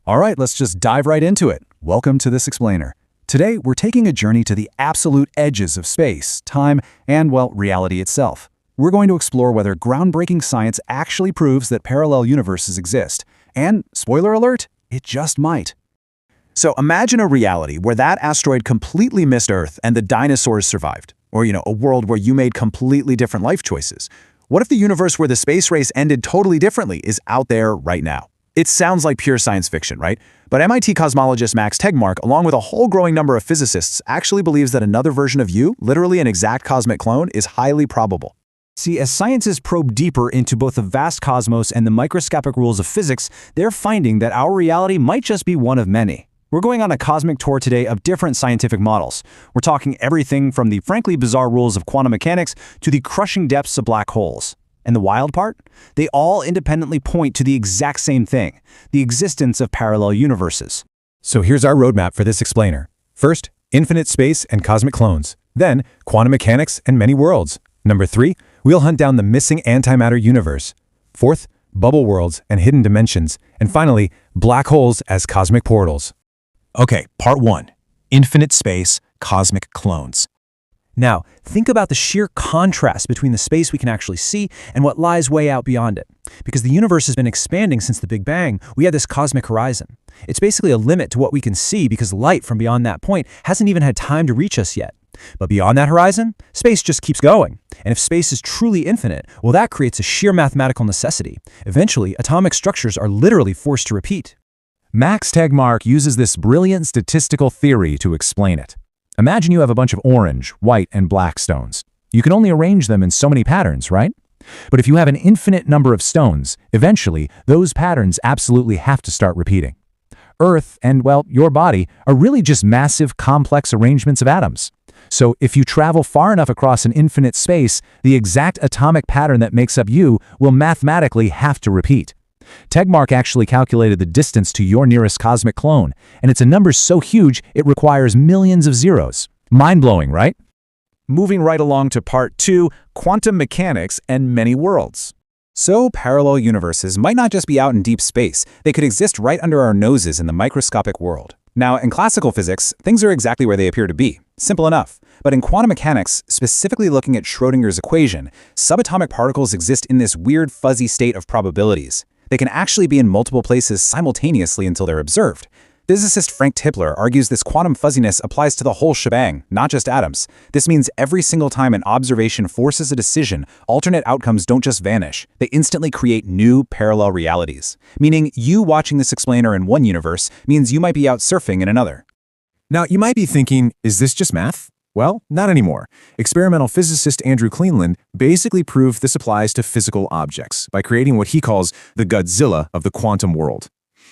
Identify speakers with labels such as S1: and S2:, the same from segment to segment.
S1: All right, let's just dive right into it. Welcome to This Explainer. Today, we're taking a journey to the absolute edges of space, time, and, well, reality itself. We're going to explore whether groundbreaking science actually proves that parallel universes exist. And, spoiler alert, it just might. So imagine a reality where that asteroid completely missed Earth and the dinosaurs survived. Or, a world where you made completely different life choices. What if the universe where the space race ended totally differently is out there right now? It sounds like pure science fiction, right? But MIT cosmologist Max Tegmark, along with a whole growing number of physicists, actually believes that another version of you, literally an exact cosmic clone, is highly probable.
S2: See, as scientists probe deeper into both the vast cosmos and the microscopic rules of physics, they're finding that our reality might just be one of many. We're going on a cosmic tour today of different scientific models. We're talking everything from the frankly bizarre rules of quantum mechanics to the crushing depths of black holes. And the wild part? They all independently point to the exact same thing, the existence of parallel universes.
S1: So here's our roadmap for This Explainer. First, infinite space and cosmic clones. Then, quantum mechanics and many worlds. Number 3, we'll hunt down the missing antimatter universe. Fourth, bubble worlds and hidden dimensions. And finally, black holes as cosmic portals.
S2: Okay, part 1. Infinite space, cosmic clones. Now, think about the sheer contrast between the space we can actually see and what lies way out beyond it. Because the universe has been expanding since the Big Bang, we have this cosmic horizon. It's basically a limit to what we can see because light from beyond that point hasn't even had time to reach us yet. But beyond that horizon, space just keeps going. And if space is truly infinite, well, that creates a sheer mathematical necessity. Eventually, atomic structures are literally forced to repeat.
S1: Max Tegmark uses this brilliant statistical theory to explain it. Imagine you have a bunch of orange, white, and black stones. You can only arrange them in so many patterns, right? But if you have an infinite number of stones, eventually, those patterns absolutely have to start repeating. Earth and, well, your body are really just massive, complex arrangements of atoms. So if you travel far enough across an infinite space, the exact atomic pattern that makes up you will mathematically have to repeat. Tegmark actually calculated the distance to your nearest cosmic clone, and it's a number so huge it requires millions of zeros. Mind-blowing, right? Moving right along to part 2, quantum mechanics and many worlds. So, parallel universes might not just be out in deep space, they could exist right under our noses in the microscopic world. Now, in classical physics, things are exactly where they appear to be. Simple enough. But in quantum mechanics, specifically looking at Schrödinger's equation, subatomic particles exist in this weird fuzzy state of probabilities. They can actually be in multiple places simultaneously until they're observed. Physicist Frank Tipler argues this quantum fuzziness applies to the whole shebang, not just atoms. This means every single time an observation forces a decision, alternate outcomes don't just vanish. They instantly create new parallel realities. Meaning, you watching This Explainer in one universe means you might be out surfing in another.
S3: Now, you might be thinking, is this just math? Well, not anymore. Experimental physicist Andrew Cleveland basically proved this applies to physical objects by creating what he calls the Godzilla of the quantum world.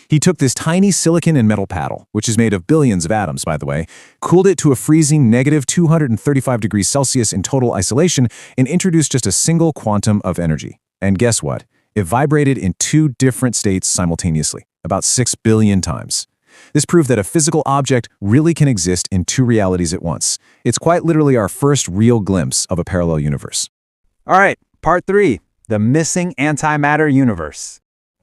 S3: He took this tiny silicon and metal paddle, which is made of billions of atoms, by the way, cooled it to a freezing negative 235 degrees Celsius in total isolation, and introduced just a single quantum of energy. And guess what? It vibrated in 2 different states simultaneously, about 6 billion times. This proved that a physical object really can exist in 2 realities at once. It's quite literally our first real glimpse of a parallel universe.
S1: All right, part 3, the missing antimatter universe.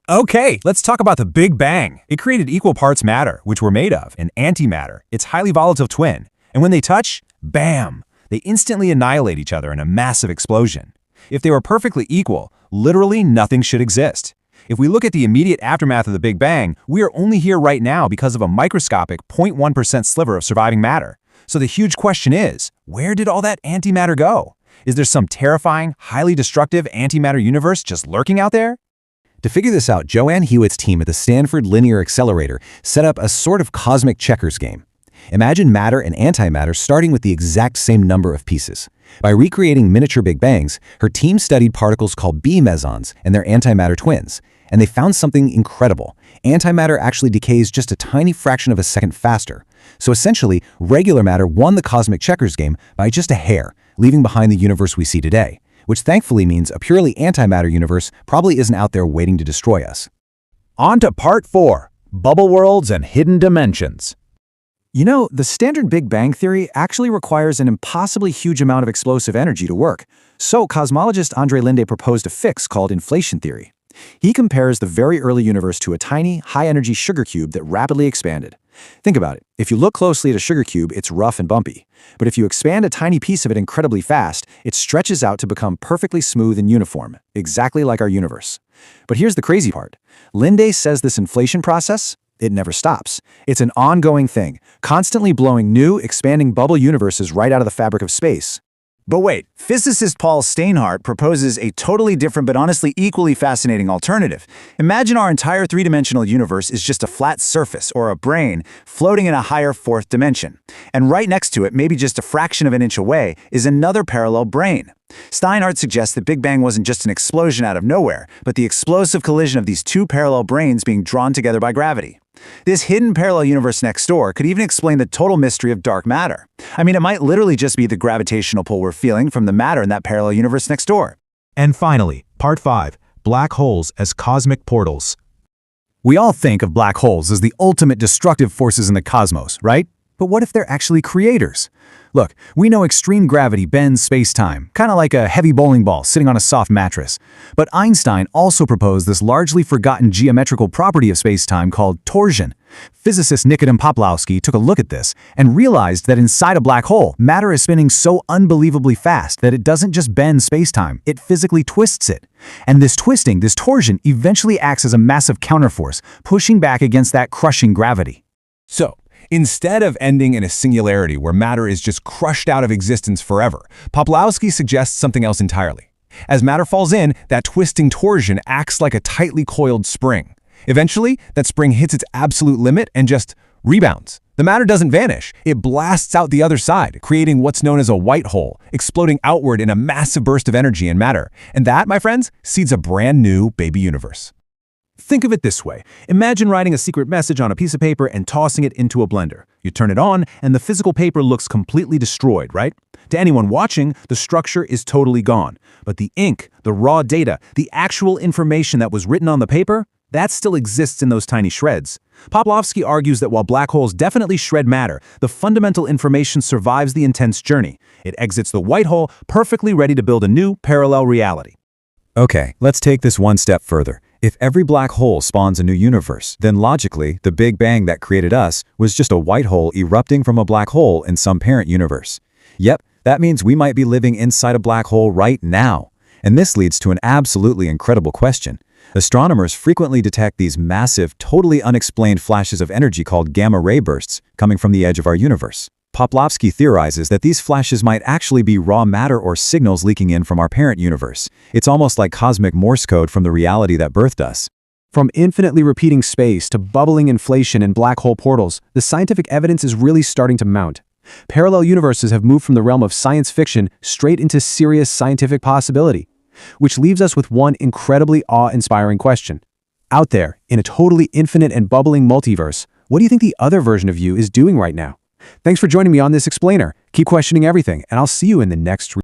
S2: Okay, let's talk about the Big Bang. It created equal parts matter, which we're made of, and antimatter, its highly volatile twin. And when they touch, bam! They instantly annihilate each other in a massive explosion. If they were perfectly equal, literally nothing should exist. If we look at the immediate aftermath of the Big Bang, we are only here right now because of a microscopic 0.1% sliver of surviving matter. So the huge question is, where did all that antimatter go? Is there some terrifying, highly destructive antimatter universe just lurking out there?
S4: To figure this out, Joanne Hewitt's team at the Stanford Linear Accelerator set up a sort of cosmic checkers game. Imagine matter and antimatter starting with the exact same number of pieces. By recreating miniature Big Bangs, her team studied particles called B mesons and their antimatter twins, and they found something incredible. Antimatter actually decays just a tiny fraction of a second faster. So essentially, regular matter won the cosmic checkers game by just a hair, leaving behind the universe we see today, which thankfully means a purely antimatter universe probably isn't out there waiting to destroy us.
S1: On to part 4, bubble worlds and hidden dimensions.
S2: The standard Big Bang theory actually requires an impossibly huge amount of explosive energy to work. So cosmologist Andre Linde proposed a fix called inflation theory.
S3: He compares the very early universe to a tiny, high-energy sugar cube that rapidly expanded. Think about it. If you look closely at a sugar cube, it's rough and bumpy. But if you expand a tiny piece of it incredibly fast, it stretches out to become perfectly smooth and uniform, exactly like our universe. But here's the crazy part. Linde says this inflation process, it never stops. It's an ongoing thing, constantly blowing new, expanding bubble universes right out of the fabric of space.
S5: But wait, physicist Paul Steinhardt proposes a totally different but honestly equally fascinating alternative. Imagine our entire three-dimensional universe is just a flat surface, or a brain, floating in a higher fourth dimension. And right next to it, maybe just a fraction of an inch away, is another parallel brain. Steinhardt suggests that Big Bang wasn't just an explosion out of nowhere, but the explosive collision of these two parallel brains being drawn together by gravity. This hidden parallel universe next door could even explain the total mystery of dark matter. I mean, it might literally just be the gravitational pull we're feeling from the matter in that parallel universe next door.
S2: And finally, Part 5, Black Holes as Cosmic Portals.
S3: We all think of black holes as the ultimate destructive forces in the cosmos, right? But what if they're actually creators? Look, we know extreme gravity bends space-time, kind of like a heavy bowling ball sitting on a soft mattress. But Einstein also proposed this largely forgotten geometrical property of space-time called torsion. Physicist Nikodym Poplawski took a look at this and realized that inside a black hole, matter is spinning so unbelievably fast that it doesn't just bend space-time, it physically twists it. And this twisting, this torsion, eventually acts as a massive counterforce, pushing back against that crushing gravity.
S2: So, instead of ending in a singularity where matter is just crushed out of existence forever, Poplawski suggests something else entirely. As matter falls in, that twisting torsion acts like a tightly coiled spring. Eventually, that spring hits its absolute limit and just rebounds. The matter doesn't vanish. It blasts out the other side, creating what's known as a white hole, exploding outward in a massive burst of energy and matter. And that, my friends, seeds a brand new baby universe.
S3: Think of it this way. Imagine writing a secret message on a piece of paper and tossing it into a blender. You turn it on, and the physical paper looks completely destroyed, right? To anyone watching, the structure is totally gone. But the ink, the raw data, the actual information that was written on the paper, that still exists in those tiny shreds. Poplawski argues that while black holes definitely shred matter, the fundamental information survives the intense journey. It exits the white hole, perfectly ready to build a new, parallel reality.
S4: Okay, let's take this one step further. If every black hole spawns a new universe, then logically, the Big Bang that created us was just a white hole erupting from a black hole in some parent universe. Yep, that means we might be living inside a black hole right now. And this leads to an absolutely incredible question. Astronomers frequently detect these massive, totally unexplained flashes of energy called gamma-ray bursts coming from the edge of our universe. Poplawski theorizes that these flashes might actually be raw matter or signals leaking in from our parent universe. It's almost like cosmic Morse code from the reality that birthed us.
S3: From infinitely repeating space to bubbling inflation and black hole portals, the scientific evidence is really starting to mount. Parallel universes have moved from the realm of science fiction straight into serious scientific possibility, which leaves us with one incredibly awe-inspiring question. Out there, in a totally infinite and bubbling multiverse, what do you think the other version of you is doing right now? Thanks for joining me on this explainer. Keep questioning everything, and I'll see you in the next